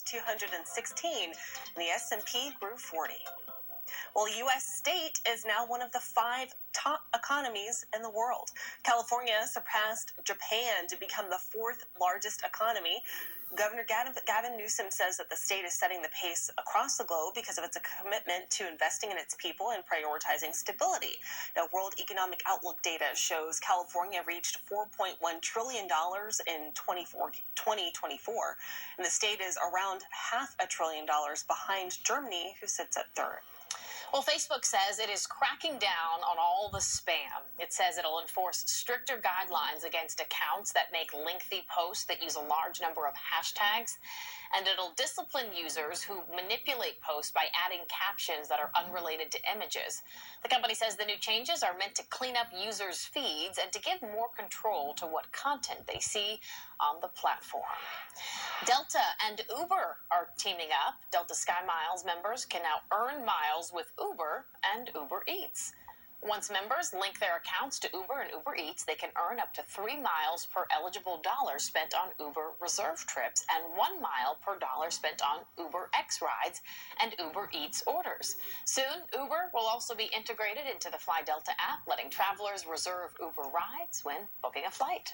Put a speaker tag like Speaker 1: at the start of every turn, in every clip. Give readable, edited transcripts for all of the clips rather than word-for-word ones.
Speaker 1: 216, and the S&P grew 40. Well, U.S. state is now one of the 5 top economies in the world. California surpassed Japan to become the 4th largest economy. Governor Gavin Newsom says that the state is setting the pace across the globe because of its commitment to investing in its people and prioritizing stability. Now, World Economic Outlook data shows California reached $4.1 trillion in 2024, and the state is around $500 billion behind Germany, who sits at 3rd.
Speaker 2: Well, Facebook says it is cracking down on all the spam. It says it'll enforce stricter guidelines against accounts that make lengthy posts that use a large number of hashtags, and it'll discipline users who manipulate posts by adding captions that are unrelated to images. The company says the new changes are meant to clean up users' feeds and to give more control to what content they see on the platform. Delta and Uber are teaming up. Delta SkyMiles members can now earn miles with Uber and Uber Eats. Once members link their accounts to Uber and Uber Eats, they can earn up to 3 miles per eligible dollar spent on Uber Reserve trips and 1 mile per dollar spent on Uber X rides and Uber Eats orders. Soon, Uber will also be integrated into the Fly Delta app, letting travelers reserve Uber rides when booking a flight.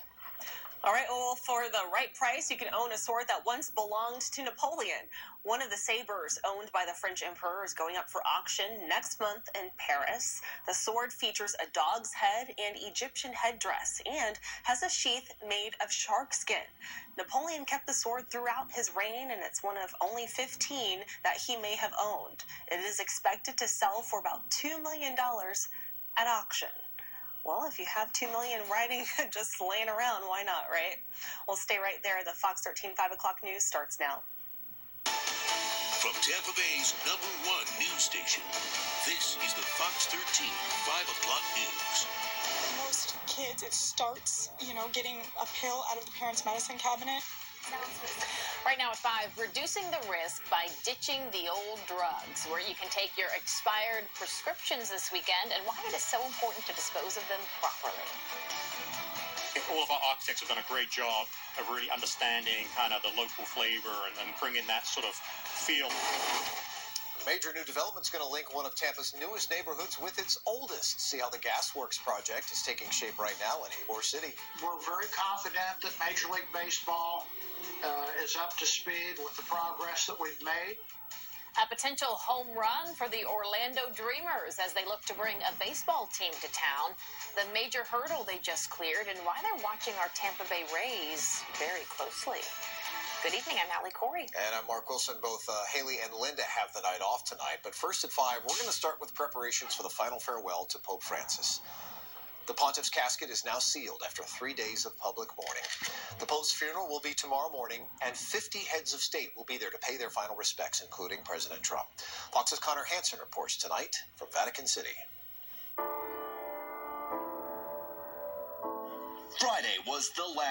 Speaker 1: All right, well, for the right price, you can own a sword that once belonged to Napoleon. One of the sabers owned by the French emperor is going up for auction next month in Paris. The sword features a dog's head and Egyptian headdress and has a sheath made of shark skin. Napoleon kept the sword throughout his reign, and it's one of only 15 that he may have owned. It is expected to sell for about $2 million at auction. Well, if you have $2 million riding, just laying around, why not, right? Well, stay right there. The Fox 13 5 o'clock news starts now.
Speaker 3: From Tampa Bay's #1 news station, this is the Fox 13 5 o'clock news.
Speaker 4: Most kids, it starts, getting a pill out of the parents' medicine cabinet.
Speaker 2: Right now at 5, reducing the risk by ditching the old drugs, where you can take your expired prescriptions this weekend, and why it is so important to dispose of them properly.
Speaker 5: All of our architects have done a great job of really understanding kind of the local flavor and bringing that sort of feel.
Speaker 6: A major new development is going to link one of Tampa's newest neighborhoods with its oldest. See how the Gasworks project is taking shape right now in Ybor City.
Speaker 7: We're very confident that Major League Baseball is up to speed with the progress that we've made.
Speaker 2: A potential home run for the Orlando Dreamers as they look to bring a baseball team to town. The major hurdle they just cleared, and why they're watching our Tampa Bay Rays very closely. Good evening, I'm Allie Corey.
Speaker 6: And I'm Mark Wilson. Both Haley and Linda have the night off tonight. But first at 5, we're going to start with preparations for the final farewell to Pope Francis. The pontiff's casket is now sealed after 3 days of public mourning. The Pope's funeral will be tomorrow morning, and 50 heads of state will be there to pay their final respects, including President Trump. Fox's Connor Hansen reports tonight from Vatican City.
Speaker 8: Friday was the last